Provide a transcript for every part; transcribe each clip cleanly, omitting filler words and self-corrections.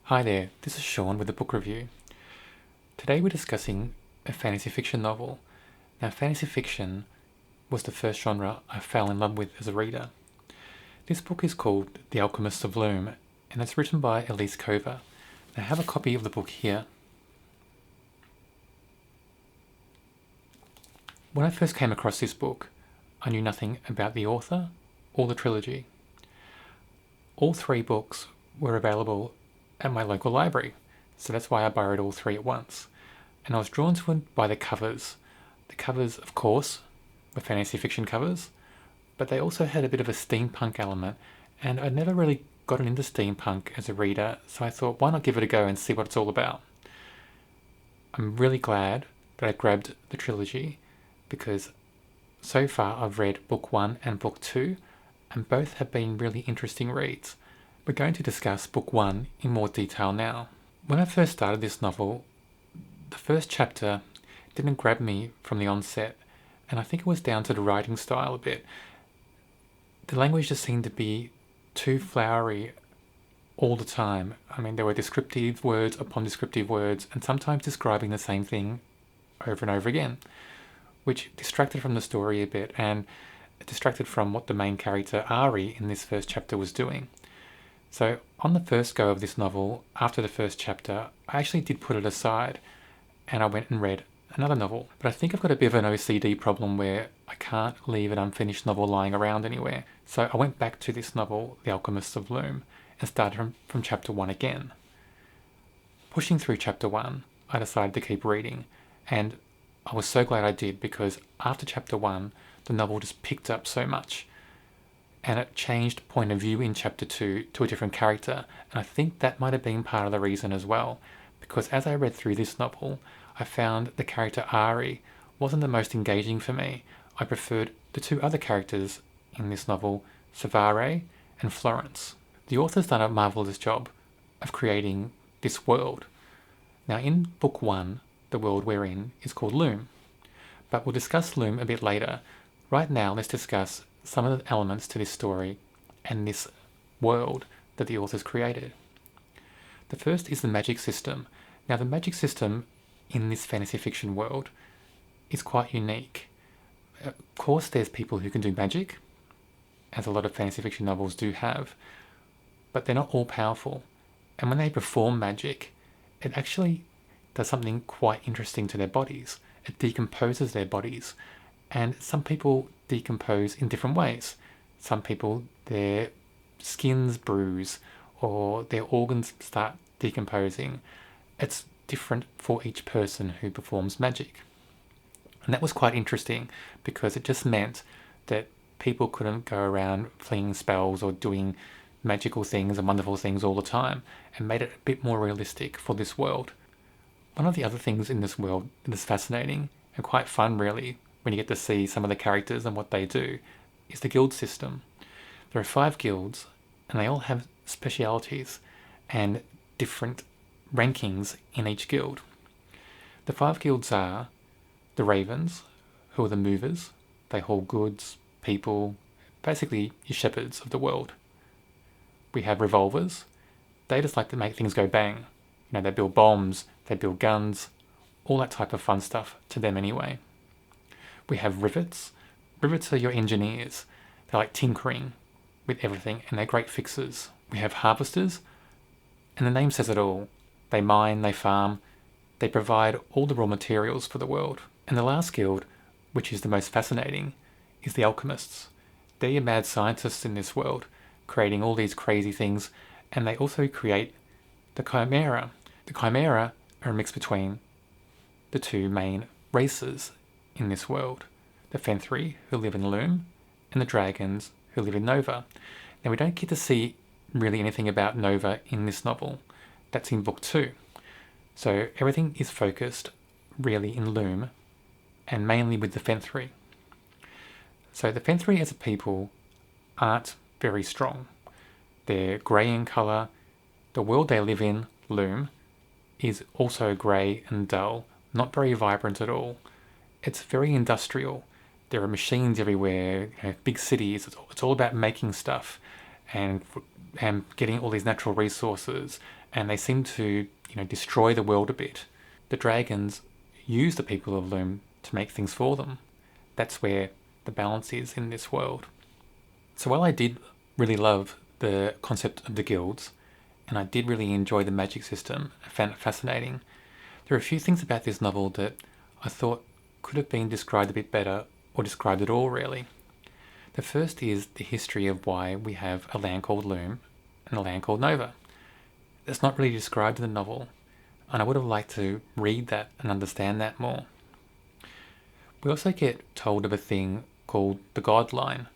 Hi there, this is Sean with a book review. Today we're discussing a fantasy fiction novel. Now, fantasy fiction was the first genre I fell in love with as a reader. This book is called The Alchemists of Loom, and it's written by Elise Kova. I have a copy of the book here. When I first came across this book, I knew nothing about the author or the trilogy. All three books were available at my local library, so that's why I borrowed all three at once. And I was drawn to it by the covers. The covers, of course, were fantasy fiction covers, but they also had a bit of a steampunk element, and I'd never really gotten into steampunk as a reader, so I thought, why not give it a go and see what it's all about? I'm really glad that I grabbed the trilogy, because so far I've read Book 1 and Book 2, and both have been really interesting reads. We're going to discuss Book 1 in more detail now. When I first started this novel, the first chapter didn't grab me from the onset, and I think it was down to the writing style a bit. The language just seemed to be too flowery all the time. I mean, there were descriptive words upon descriptive words, and sometimes describing the same thing over and over again, which distracted from the story a bit, and distracted from what the main character, Ahri, in this first chapter was doing. So on the first go of this novel, after the first chapter, I actually did put it aside and I went and read another novel. But I think I've got a bit of an OCD problem where I can't leave an unfinished novel lying around anywhere. So I went back to this novel, The Alchemists of Loom, and started from chapter 1 again. Pushing through chapter 1, I decided to keep reading, and I was so glad I did, because after chapter 1, the novel just picked up so much. And it changed point of view in chapter 2 to a different character, and I think that might have been part of the reason as well, because as I read through this novel, I found the character Ahri wasn't the most engaging for me. I preferred the two other characters in this novel, Savare and Florence. The author's done a marvellous job of creating this world. Now, in Book 1, the world we're in is called Loom, but we'll discuss Loom a bit later. Right now, let's discuss some of the elements to this story and this world that the authors created. The first is the magic system. Now, the magic system in this fantasy fiction world is quite unique. Of course, there's people who can do magic, as a lot of fantasy fiction novels do have, but they're not all powerful. And when they perform magic, it actually does something quite interesting to their bodies. It decomposes their bodies. And some people decompose in different ways. Some people, their skins bruise or their organs start decomposing. It's different for each person who performs magic. And that was quite interesting, because it just meant that people couldn't go around flinging spells or doing magical things and wonderful things all the time, and made it a bit more realistic for this world. One of the other things in this world that is fascinating and quite fun, really, when you get to see some of the characters and what they do, is the guild system. There are 5 guilds, and they all have specialities and different rankings in each guild. The 5 guilds are the Ravens, who are the movers. They haul goods, people, basically your shepherds of the world. We have Revolvers. They just like to make things go bang. You know, they build bombs, they build guns, all that type of fun stuff, to them anyway. We have Rivets. Rivets are your engineers. They're like tinkering with everything, and they're great fixers. We have Harvesters, and the name says it all. They mine, they farm, they provide all the raw materials for the world. And the last guild, which is the most fascinating, is the Alchemists. They're your mad scientists in this world, creating all these crazy things, and they also create the Chimera. The Chimera are a mix between the two main races in this world, the Fenthri, who live in Loom, and the Dragons, who live in Nova. Now, we don't get to see really anything about Nova in this novel. That's in Book 2. So everything is focused really in Loom, and mainly with the Fenthri. So the Fenthri as a people aren't very strong. They're grey in colour. The world they live in, Loom, is also grey and dull, not very vibrant at all. It's very industrial. There are machines everywhere, big cities. It's all about making stuff and getting all these natural resources and they seem to, destroy the world a bit. The dragons use the people of Loom to make things for them. That's where the balance is in this world. So while I did really love the concept of the guilds, and I did really enjoy the magic system, I found it fascinating, there are a few things about this novel that I thought could have been described a bit better, or described at all really. The first is the history of why we have a land called Loom and a land called Nova. That's not really described in the novel, and I would have liked to read that and understand that more. We also get told of a thing called the God Line,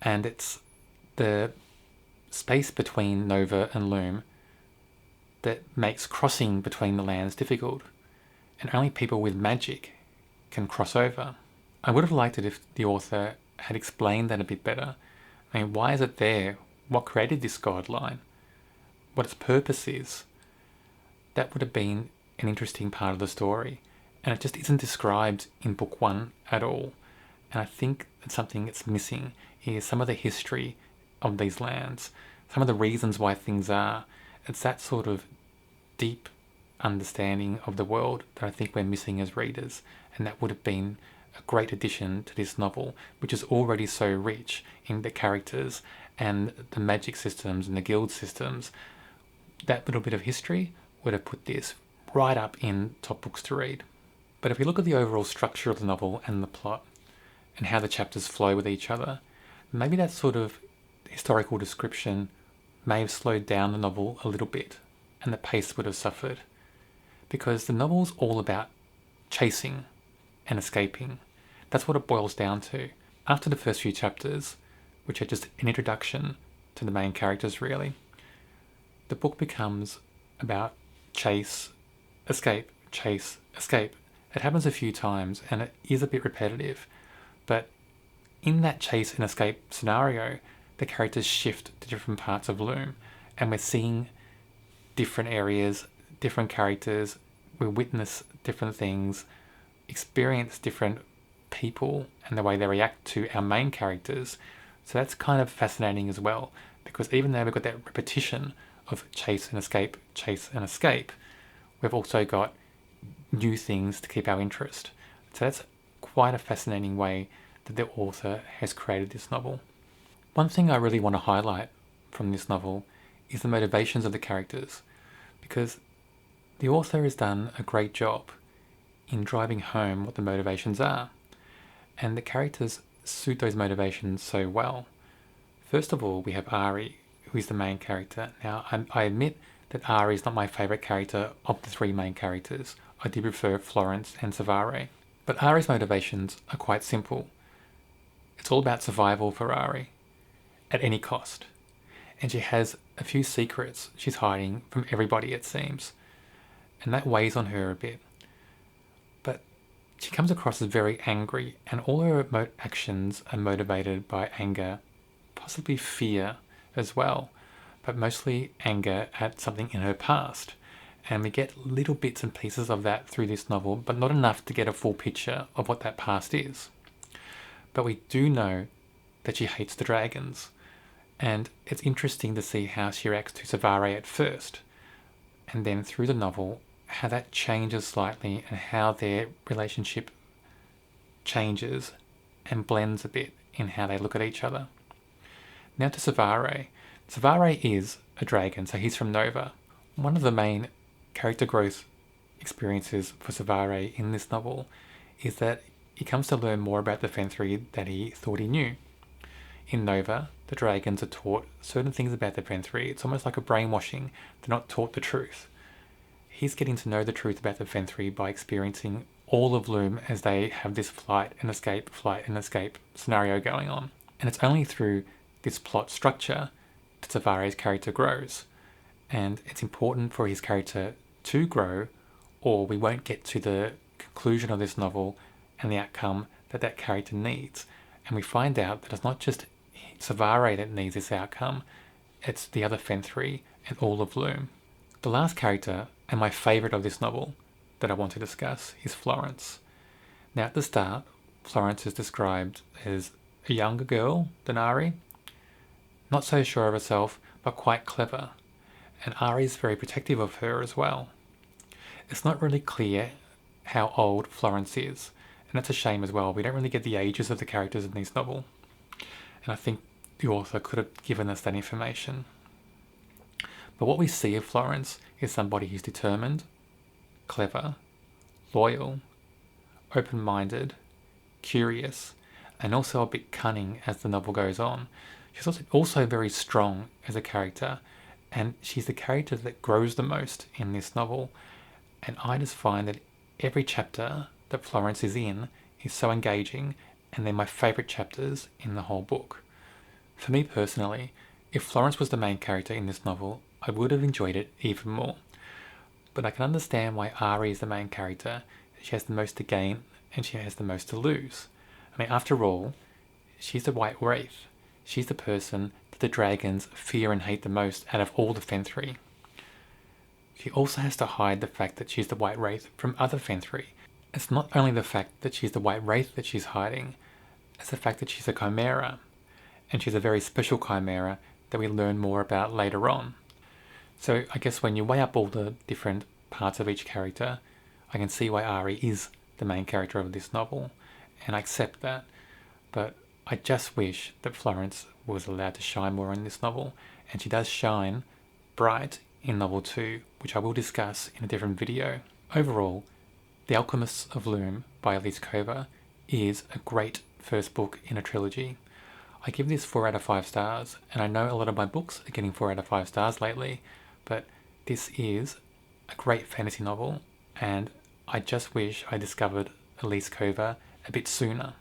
and it's the space between Nova and Loom that makes crossing between the lands difficult, and only people with magic can cross over. I would have liked it if the author had explained that a bit better. I mean, why is it there? What created this God Line? What its purpose is? That would have been an interesting part of the story, and it just isn't described in book 1 at all. And I think that something that's missing is some of the history of these lands, some of the reasons why things are. It's that sort of deep understanding of the world that I think we're missing as readers, and that would have been a great addition to this novel, which is already so rich in the characters and the magic systems and the guild systems. That little bit of history would have put this right up in top books to read. But if we look at the overall structure of the novel and the plot, and how the chapters flow with each other, maybe that sort of historical description may have slowed down the novel a little bit, and the pace would have suffered. Because the novel's all about chasing and escaping. That's what it boils down to. After the first few chapters, which are just an introduction to the main characters really, the book becomes about chase, escape, chase, escape. It happens a few times and it is a bit repetitive, but in that chase and escape scenario, the characters shift to different parts of Loom, and we're seeing different areas, different characters, we witness different things, experience different people and the way they react to our main characters. So that's kind of fascinating as well, because even though we've got that repetition of chase and escape, we've also got new things to keep our interest. So that's quite a fascinating way that the author has created this novel. One thing I really want to highlight from this novel is the motivations of the characters, because the author has done a great job in driving home what the motivations are, and the characters suit those motivations so well. First of all, we have Ahri, who is the main character. Now, I admit that Ahri is not my favourite character of the three main characters. I do prefer Florence and Savare. But Ahri's motivations are quite simple. It's all about survival for Ahri, at any cost. And she has a few secrets she's hiding from everybody, it seems. And that weighs on her a bit. But she comes across as very angry, and all her actions are motivated by anger, possibly fear as well, but mostly anger at something in her past. And we get little bits and pieces of that through this novel, but not enough to get a full picture of what that past is. But we do know that she hates the dragons, and it's interesting to see how she reacts to Savare at first, and then through the novel, how that changes slightly and how their relationship changes and blends a bit in how they look at each other. Now to Savare. Savare is a dragon, so he's from Nova. One of the main character growth experiences for Savare in this novel is that he comes to learn more about the Fenthri that he thought he knew. In Nova, the dragons are taught certain things about the Fenthri. It's almost like a brainwashing. They're not taught the truth. He's getting to know the truth about the Fenthri by experiencing all of Loom as they have this flight and escape scenario going on. And it's only through this plot structure that Savare's character grows. And it's important for his character to grow, or we won't get to the conclusion of this novel and the outcome that that character needs. And we find out that it's not just Savare that needs this outcome, it's the other Fenthri and all of Loom. The last character, and my favourite of this novel that I want to discuss, is Florence. Now at the start, Florence is described as a younger girl than Ahri, not so sure of herself, but quite clever. and Ahri is very protective of her as well. It's not really clear how old Florence is, and that's a shame as well. We don't really get the ages of the characters in this novel, and I think the author could have given us that information. But what we see of Florence is somebody who's determined, clever, loyal, open-minded, curious, and also a bit cunning as the novel goes on. She's also very strong as a character, and she's the character that grows the most in this novel. And I just find that every chapter that Florence is in is so engaging, and they're my favourite chapters in the whole book. For me personally, if Florence was the main character in this novel, I would have enjoyed it even more. But I can understand why Ahri is the main character. She has the most to gain, and she has the most to lose. I mean, after all, she's the White Wraith. She's the person that the dragons fear and hate the most out of all the Fenthri. She also has to hide the fact that she's the White Wraith from other Fenthri. It's not only the fact that she's the White Wraith that she's hiding, it's the fact that she's a Chimera. And she's a very special Chimera that we learn more about later on. So I guess when you weigh up all the different parts of each character, I can see why Ahri is the main character of this novel, and I accept that. But I just wish that Florence was allowed to shine more in this novel, and she does shine bright in novel 2, which I will discuss in a different video. Overall, The Alchemists of Loom by Elise Kova is a great first book in a trilogy. I give this 4 out of 5 stars, and I know a lot of my books are getting 4 out of 5 stars lately, but this is a great fantasy novel, and I just wish I discovered Elise Kova a bit sooner.